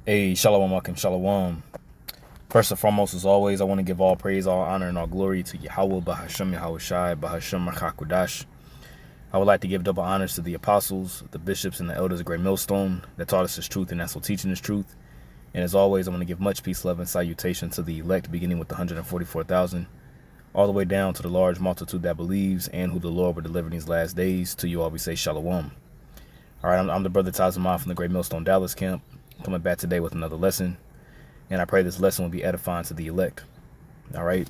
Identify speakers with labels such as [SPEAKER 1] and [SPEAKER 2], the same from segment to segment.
[SPEAKER 1] Hey, Shalom Akim Shalom. First and foremost, as always, I want to give all praise, all honor, and all glory to Yahweh, Bahashem Yahweh Shai, Bahashem Machakudash. I would like to give double honors to the apostles, the bishops, and the elders of Great Millstone that taught us this truth and that's still teaching this truth. And as always, I want to give much peace, love, and salutation to the elect, beginning with the 144,000, all the way down to the large multitude that believes and who the Lord will deliver in these last days. To you all we say Shalom. All right, I'm the brother Tazamah from the Great Millstone Dallas camp, coming back today with another lesson. And I pray this lesson will be edifying to the elect. All right.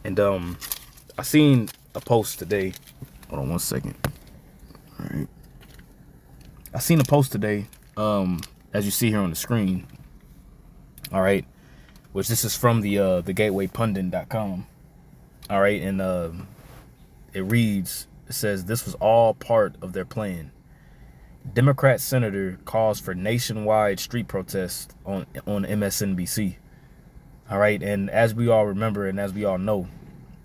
[SPEAKER 1] And I seen a post today. Hold on one second. All right. I seen a post today, as you see here on the screen. All right. Which this is from the gatewaypundit.com. All right. And it says, this was all part of their plan. Democrat senator calls for nationwide street protests on MSNBC. All right, and as we all remember and as we all know,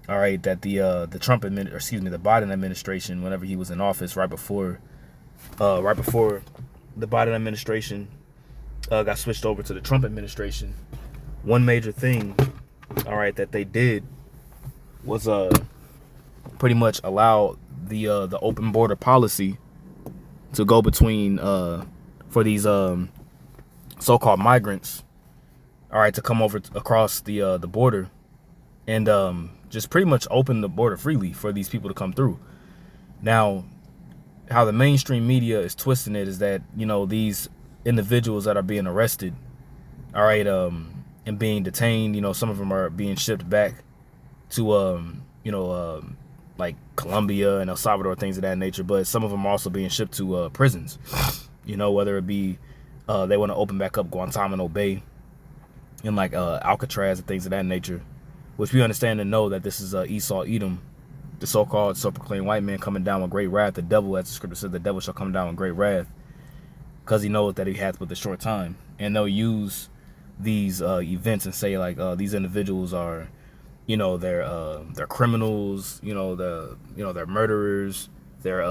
[SPEAKER 1] all right, that the Biden administration, whenever he was in office, right before the Biden administration got switched over to the Trump administration, one major thing, all right, that they did was pretty much allow the open border policy to go between for these so-called migrants, all right, to come over across the border and just pretty much open the border freely for these people to come through. Now, how the mainstream media is twisting it is that, you know, these individuals that are being arrested, all right, and being detained, you know, some of them are being shipped back to like Colombia and El Salvador, things of that nature, but some of them are also being shipped to prisons, you know, whether it be they want to open back up Guantanamo Bay and like Alcatraz and things of that nature, which we understand and know that this is Esau Edom, the so-called self-proclaimed white man, coming down with great wrath. The devil, as the scripture says, the devil shall come down with great wrath, because he knows that he hath but a short time. And they'll use these events and say like these individuals are, you know, they're criminals, they're murderers, they're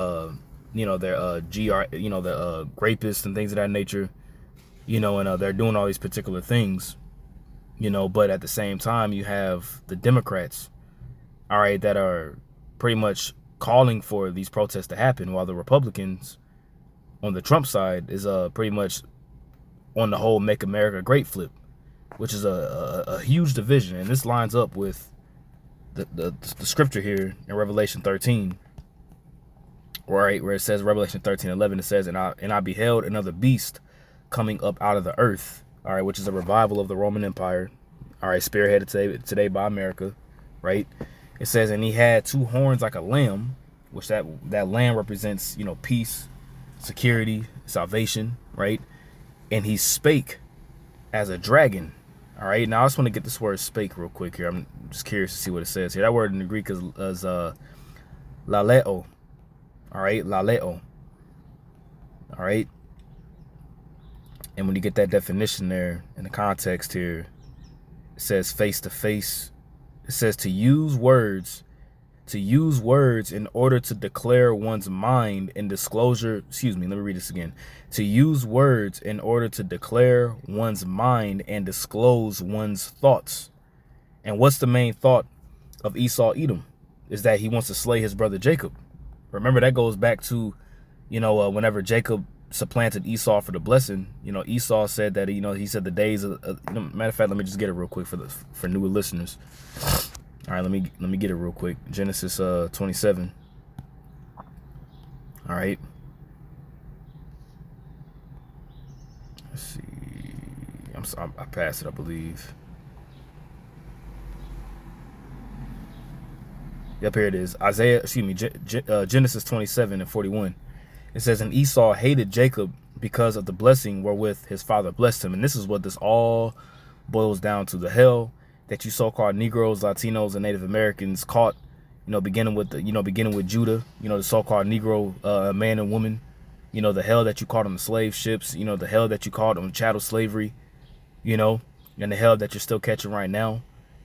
[SPEAKER 1] rapists and things of that nature, you know, and they're doing all these particular things, you know, but at the same time you have the Democrats, all right, that are pretty much calling for these protests to happen, while the Republicans on the Trump side is pretty much on the whole Make America Great flip, which is a huge division. And this lines up with the scripture here in Revelation 13, right, where it says, Revelation 13:11, it says, and I beheld another beast coming up out of the earth, all right, which is a revival of the Roman Empire, all right, spearheaded today by America, right? It says, and he had two horns like a lamb, which that lamb represents, you know, peace, security, salvation, right? And he spake as a dragon. All right, now I just want to get this word spake real quick here. I'm just curious to see what it says here. That word in the Greek is laleo. All right, laleo. All right. And when you get that definition there in the context here, it says face to face. It says to use words in order to declare one's mind and disclosure. Excuse me, let me read this again. To use words in order to declare one's mind and disclose one's thoughts. And what's the main thought of Esau Edom? Is that he wants to slay his brother Jacob. Remember, that goes back to, you know, whenever Jacob supplanted Esau for the blessing, you know, Esau said that, you know, he said the days of matter of fact, let me just get it real quick for newer listeners. All right, let me get it real quick. Genesis 27. All right. Let's see. I passed it, I believe. Yep, here it is. Genesis 27:41. It says, and Esau hated Jacob because of the blessing wherewith his father blessed him. And this is what this all boils down to: the hell that you so-called Negroes, Latinos, and Native Americans caught, you know, beginning with Judah, you know, the so-called Negro man and woman, you know, the hell that you caught on the slave ships, you know, the hell that you caught on chattel slavery, you know, and the hell that you're still catching right now,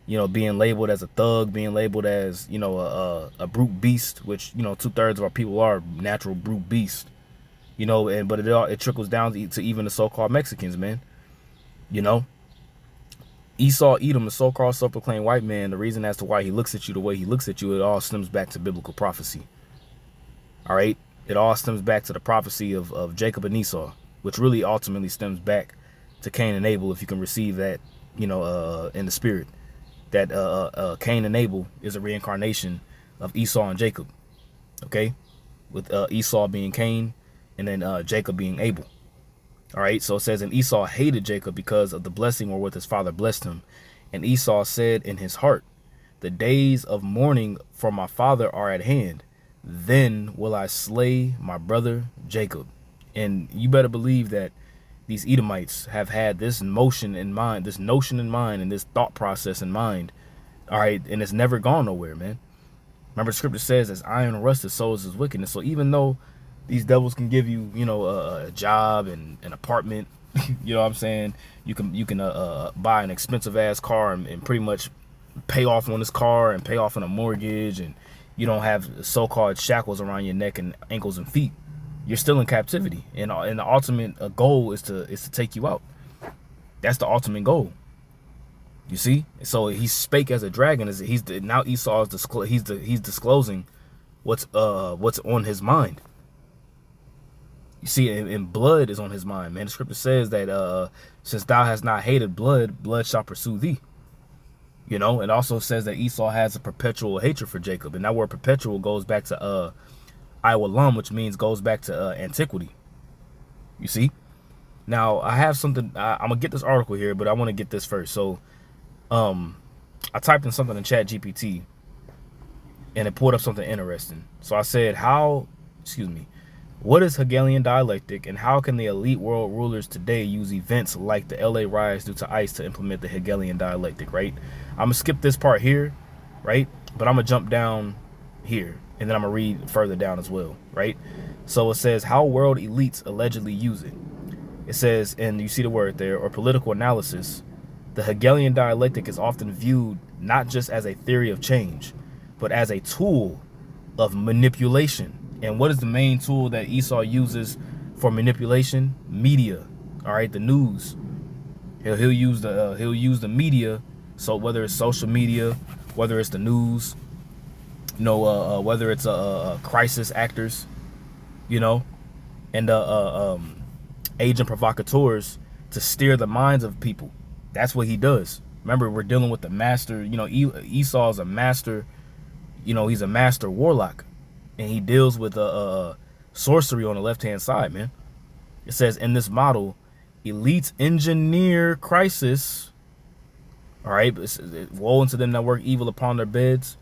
[SPEAKER 1] you know, being labeled as a thug, being labeled as, you know, a brute beast, which, you know, 2/3 of our people are natural brute beasts, you know, but it trickles down to even the so-called Mexicans, man. You know, Esau, Edom, the so-called self-proclaimed white man, the reason as to why he looks at you the way he looks at you, it all stems back to biblical prophecy. All right? It all stems back to the prophecy of Jacob and Esau, which really ultimately stems back to Cain and Abel, if you can receive that, in the spirit. That Cain and Abel is a reincarnation of Esau and Jacob. Okay? With Esau being Cain and then Jacob being Abel. All right, so it says, and Esau hated Jacob because of the blessing wherewith his father blessed him. And Esau said in his heart, the days of mourning for my father are at hand. Then will I slay my brother Jacob. And you better believe that these Edomites have had this notion in mind, and this thought process in mind. All right, and it's never gone nowhere, man. Remember, the scripture says, as iron rusted, so is his wickedness. So even though these devils can give you, a job and an apartment, you know what I'm saying? You can buy an expensive ass car and pretty much pay off on this car and pay off on a mortgage, and you don't have so-called shackles around your neck and ankles and feet. You're still in captivity, and the ultimate goal is to take you out. That's the ultimate goal. You see? So he spake as a dragon. Now Esau is he's disclosing what's on his mind. You see, and blood is on his mind, man. The scripture says that since thou hast not hated blood, blood shall pursue thee. It also says that Esau has a perpetual hatred for Jacob. And that word perpetual goes back to Iwalam, which goes back to antiquity. You see? Now, I have something. I'm going to get this article here, but I want to get this first. So, I typed in something in Chat GPT, and it pulled up something interesting. So I said, what is Hegelian dialectic, and how can the elite world rulers today use events like the LA riots due to ICE to implement the Hegelian dialectic, right? I'm going to skip this part here, right? But I'm going to jump down here, and then I'm going to read further down as well, right? So it says how world elites allegedly use it. It says, and you see the word there, or political analysis, the Hegelian dialectic is often viewed not just as a theory of change, but as a tool of manipulation. And what is the main tool that Esau uses for manipulation? Media. All right, the news. He'll use the media. So whether it's social media, whether it's the news, whether it's crisis actors, and agent provocateurs to steer the minds of people. That's what he does. Remember, we're dealing with the master. Esau is a master. He's a master warlock. And he deals with sorcery on the left-hand side, man. It says, in this model, elites engineer crisis. All right, woe unto them that work evil upon their beds.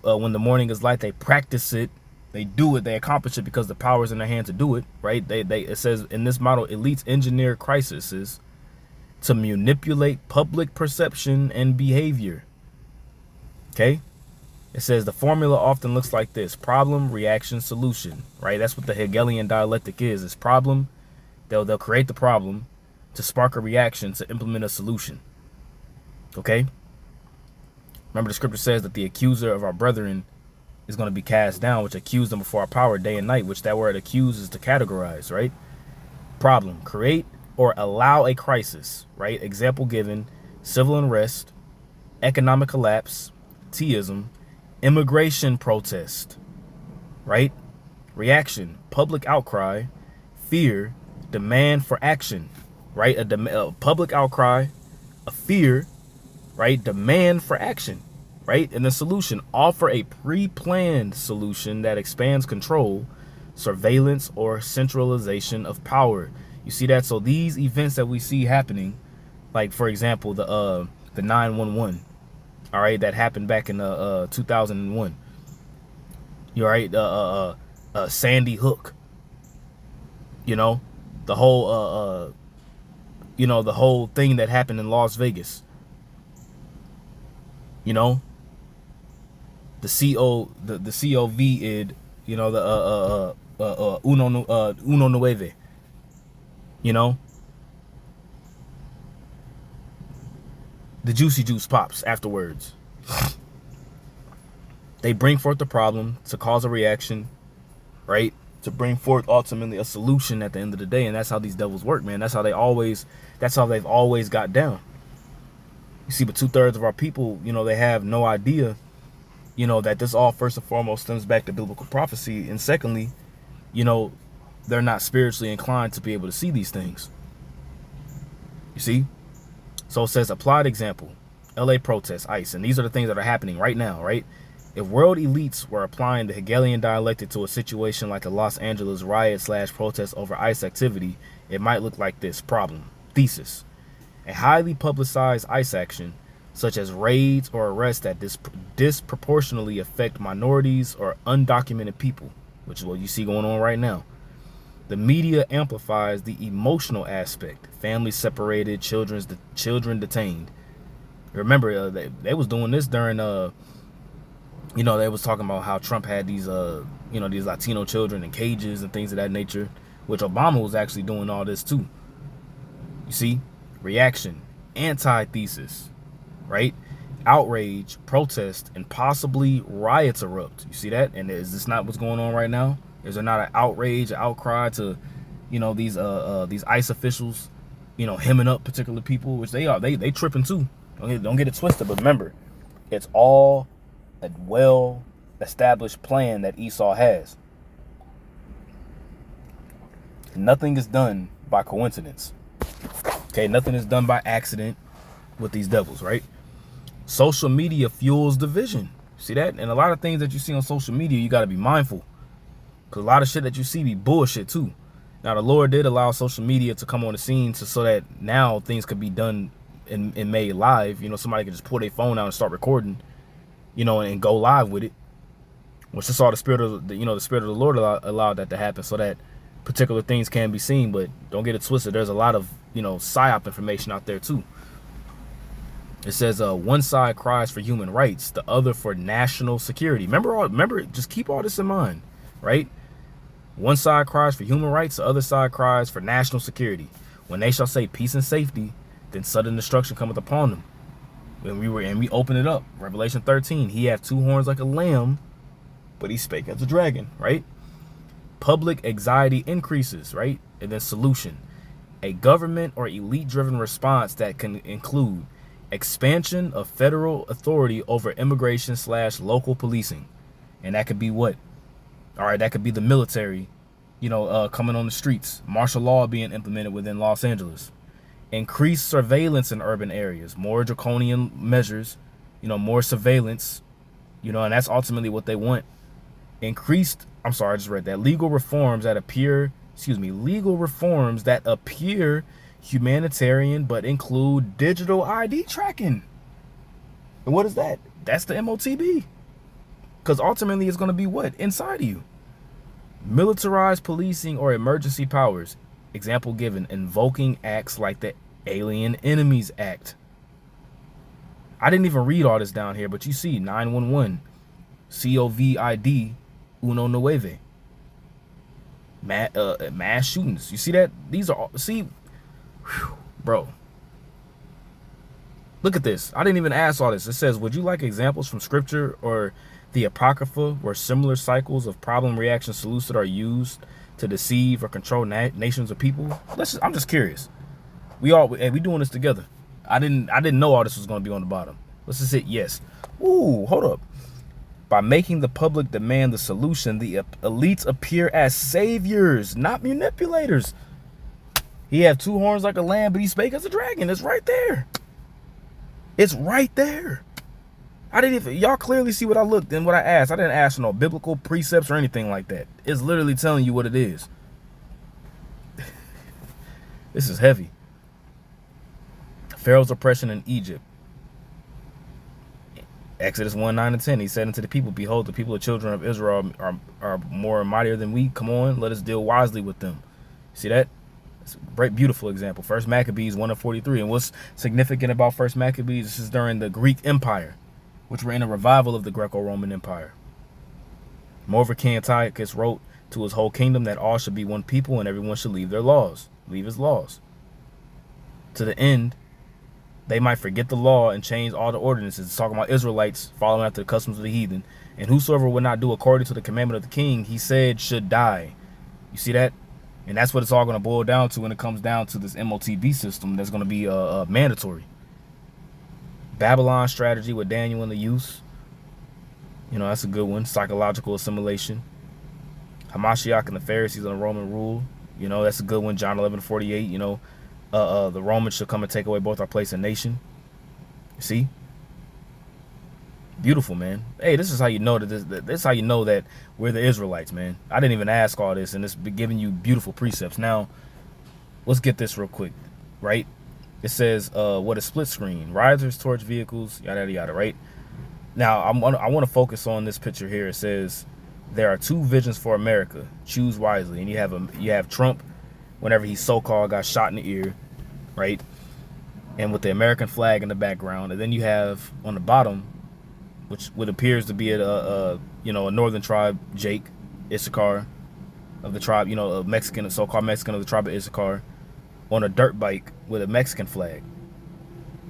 [SPEAKER 1] When the morning is light, they practice it. They do it. They accomplish it because the power is in their hand to do it, right? It says, in this model, elites engineer crises to manipulate public perception and behavior. Okay? It says the formula often looks like this: problem, reaction, solution, right? That's what the Hegelian dialectic is. It's problem. They'll create the problem to spark a reaction to implement a solution. Okay? Remember, the scripture says that the accuser of our brethren is going to be cast down, which accused them before our power day and night, which that word accuse is to categorize, right? Problem, create or allow a crisis, right? Example given: civil unrest, economic collapse, teism, immigration protest, right? Reaction, public outcry, fear, demand for action, right? A public outcry, a fear, right? Demand for action, right? And the solution, offer a pre-planned solution that expands control, surveillance, or centralization of power. You see that? So these events that we see happening, like for example, the 911, all right, that happened back in 2001. You're right. Sandy Hook. The whole the whole thing that happened in Las Vegas. The COVID, the uno nueve. The juicy juice pops afterwards. They bring forth the problem to cause a reaction, right? to bring forth ultimately a solution at the end of the day. And that's how these devils work, man. That's how they've always got down. You see, but 2/3 of our people, they have no idea, that this all first and foremost stems back to biblical prophecy. And secondly, they're not spiritually inclined to be able to see these things. You see? So it says, applied example, LA protests, ICE. And these are the things that are happening right now, right? If world elites were applying the Hegelian dialectic to a situation like the Los Angeles riot/protest over ICE activity, it might look like this. Problem. Thesis. A highly publicized ICE action, such as raids or arrests that disproportionately affect minorities or undocumented people, which is what you see going on right now. The media amplifies the emotional aspect. Families separated, children detained. Remember, they was doing this during, they was talking about how Trump had these, these Latino children in cages and things of that nature, which Obama was actually doing all this too. You see? Reaction, antithesis, right? Outrage, protest, and possibly riots erupt. You see that? And is this not what's going on right now? Is there not an outrage, an outcry to, these ICE officials, hemming up particular people, which they are. They tripping too. Don't get it twisted. But remember, it's all a well-established plan that Esau has. Nothing is done by coincidence. Okay, nothing is done by accident with these devils, right? Social media fuels division. See that? And a lot of things that you see on social media, you got to be mindful. Because a lot of shit that you see be bullshit too. Now, the Lord did allow social media to come on the scene so that now things could be done and made live. Somebody could just pull their phone out and start recording, and go live with it. Which just saw the spirit of the Spirit of the Lord allowed that to happen so that particular things can be seen. But don't get it twisted. There's a lot of, psyop information out there too. It says one side cries for human rights, the other for national security. Remember, just keep all this in mind, right? One side cries for human rights, the other side cries for national security. When they shall say peace and safety, then sudden destruction cometh upon them. And we open it up. Revelation 13. He hath two horns like a lamb, but he spake as a dragon, right? Public anxiety increases, right? And then solution. A government or elite-driven response that can include expansion of federal authority over immigration/local policing. And that could be what? All right, that could be the military, coming on the streets. Martial law being implemented within Los Angeles. Increased surveillance in urban areas. More draconian measures, more surveillance, and that's ultimately what they want. Legal reforms that appear humanitarian but include digital ID tracking. And what is that? That's the MOTB. Because ultimately it's going to be what? Inside of you. Militarized policing or emergency powers. Example given, invoking acts like the Alien Enemies Act. I didn't even read all this down here, but you see 911, COVID, uno nueve. Mass shootings. You see that? These are all, bro. Look at this. I didn't even ask all this. It says, would you like examples from scripture or the Apocrypha where similar cycles of problem reaction solutions are used to deceive or control nations or people? I'm just curious. We doing this together. I didn't know all this was going to be on the bottom. Let's just hit yes. Ooh, hold up. By making the public demand the solution, the elites appear as saviors, not manipulators. He had two horns like a lamb, but he spake as a dragon. It's right there. It's right there. Y'all clearly see what I looked and what I asked. I didn't ask for no biblical precepts or anything like that. It's literally telling you what it is. This is heavy. Pharaoh's oppression in Egypt. Exodus 1:9-10. He said unto the people, behold, the people of children of Israel are more mightier than we. Come on, let us deal wisely with them. See that? It's a great, beautiful example. First Maccabees 1:43. And what's significant about First Maccabees? This is during the Greek Empire, which were in a revival of the Greco-Roman Empire. Moreover, King Antiochus wrote to his whole kingdom that all should be one people and everyone should leave his laws. To the end, they might forget the law and change all the ordinances. It's talking about Israelites following after the customs of the heathen. And whosoever would not do according to the commandment of the king, he said, should die. You see that? And that's what it's all going to boil down to when it comes down to this MOTB system that's going to be mandatory. Babylon strategy with Daniel and the use. You know, that's a good one. Psychological assimilation. Hamashiach and the Pharisees and the Roman rule. You know, that's a good one. John 11:48. You know, the Romans shall come and take away both our place and nation. You see? Beautiful, man. Hey, this is how you know that this is how you know that we're the Israelites, man. I didn't even ask all this, and it's giving you beautiful precepts. Now, let's get this real quick, right? It says, what a split screen, risers, torch vehicles, yada yada yada, right? Now, I want to focus on this picture here. It says there are two visions for America. Choose wisely. And you have Trump, whenever he so-called got shot in the ear, right? And with the American flag in the background, and then you have on the bottom, which what appears to be a northern tribe, Jake, Issachar, of the tribe, you know, a Mexican, a so-called Mexican of the tribe of Issachar, on a dirt bike with a Mexican flag.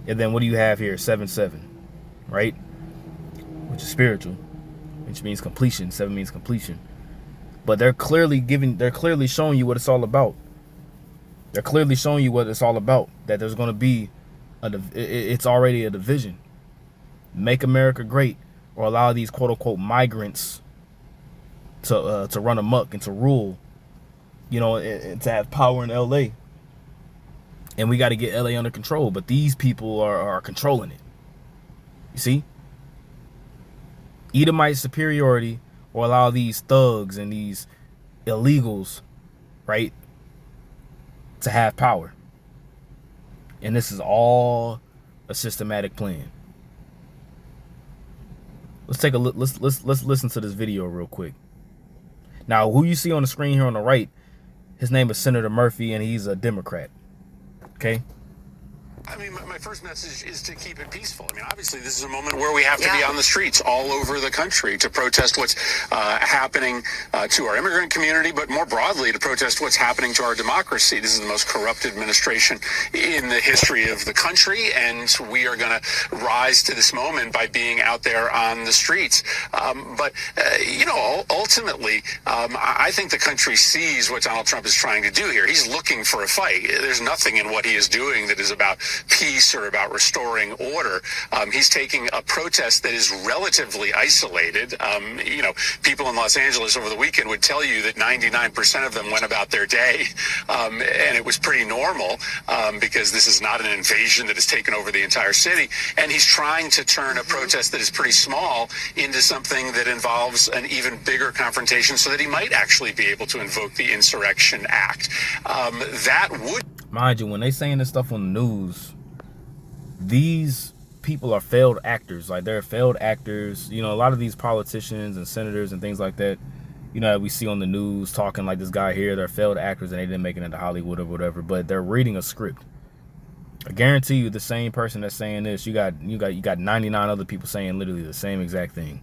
[SPEAKER 1] And then what do you have here? 7-7, right? Which is spiritual, which means completion. 7 means completion. But they're clearly showing you what it's all about. They're clearly showing you what it's all about. That there's going to be it's already a division. Make America great, or allow these quote unquote migrants to run amok and to rule, you know, and to have power in LA. And we got to get LA under control, but these people are controlling it. You see? Edomite superiority, or allow these thugs and these illegals, right, to have power. And this is all a systematic plan. Let's take a look. Let's listen to this video real quick. Now, who you see on the screen here on the right, his name is Senator Murphy, and he's a Democrat. Okay.
[SPEAKER 2] I mean, my first message is to keep it peaceful. I mean, obviously, this is a moment where we have to be on the streets all over the country to protest what's happening to our immigrant community, but more broadly to protest what's happening to our democracy. This is the most corrupt administration in the history of the country, and we are going to rise to this moment by being out there on the streets. But ultimately, I think the country sees what Donald Trump is trying to do here. He's looking for a fight. There's nothing in what he is doing that is about peace or about restoring order. He's taking a protest that is relatively isolated. People in Los Angeles over the weekend would tell you that 99% of them went about their day, and it was pretty normal because this is not an invasion that has taken over the entire city. And he's trying to turn a protest that is pretty small into something that involves an even bigger confrontation so that he might actually be able to invoke the Insurrection Act. That would...
[SPEAKER 1] Mind you, when they saying this stuff on the news, these people are failed actors. Like, they're failed actors. You know, a lot of these politicians and senators and things like that, you know, we see on the news talking like this guy here, they're failed actors and they didn't make it into Hollywood or whatever, but they're reading a script. I guarantee you the same person that's saying this, you got 99 other people saying literally the same exact thing.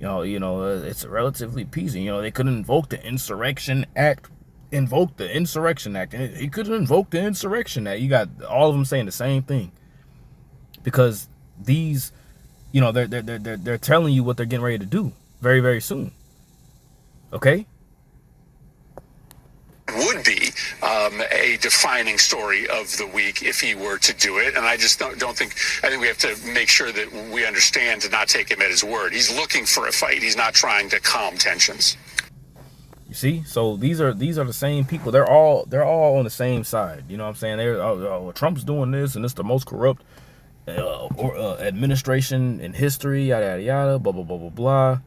[SPEAKER 1] It's relatively peaceful. You know, they couldn't invoke the Insurrection Act. Invoke the Insurrection Act. He couldn't invoke the Insurrection Act. You got all of them saying the same thing, because these, you know, they're telling you what they're getting ready to do very, very soon. Okay.
[SPEAKER 2] Would be a defining story of the week if he were to do it, and I just don't think. I think we have to make sure that we understand to not take him at his word. He's looking for a fight. He's not trying to calm tensions.
[SPEAKER 1] You see, so these are the same people. They're all on the same side. You know what I'm saying? They're Trump's doing this, and it's the most corrupt administration in history. Yada yada yada. Blah blah blah blah blah.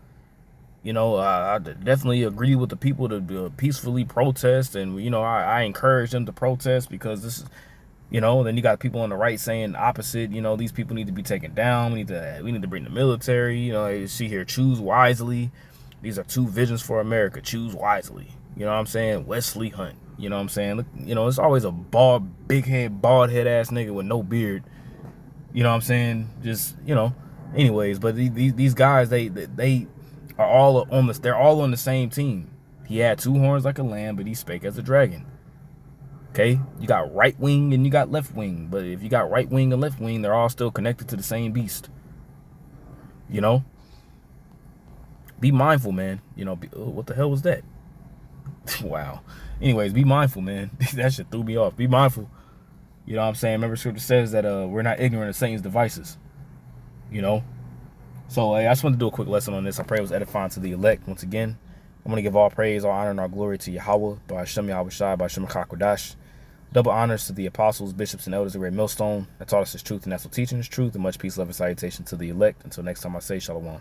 [SPEAKER 1] You know, I definitely agree with the people to peacefully protest, and you know, I encourage them to protest, because this is, you know. Then you got people on the right saying the opposite. You know, these people need to be taken down. We need to bring the military. You know, you see here, choose wisely. These are two visions for America. Choose wisely. You know what I'm saying? Wesley Hunt. You know what I'm saying? Look, you know, it's always a big head, bald head ass nigga with no beard. You know what I'm saying? Just, you know. Anyways, but these guys, they are all on this. They're all on the same team. He had two horns like a lamb, but he spake as a dragon. Okay, you got right wing and you got left wing, but if you got right wing and left wing, they're all still connected to the same beast. You know. Be mindful, man. You know, what the hell was that? Wow. Anyways, be mindful, man. That shit threw me off. Be mindful. You know what I'm saying? Remember, scripture says that we're not ignorant of Satan's devices. You know? So I just wanted to do a quick lesson on this. I pray it was edifying to the elect. Once again, I'm going to give all praise, all honor, and all glory to Yahweh, by Hashem Yahweh Shai, by Hashem HaKadosh. Double honors to the apostles, bishops, and elders of Great Millstone that taught us this truth and that's what teaching is truth. And much peace, love, and salutation to the elect. Until next time I say Shalom.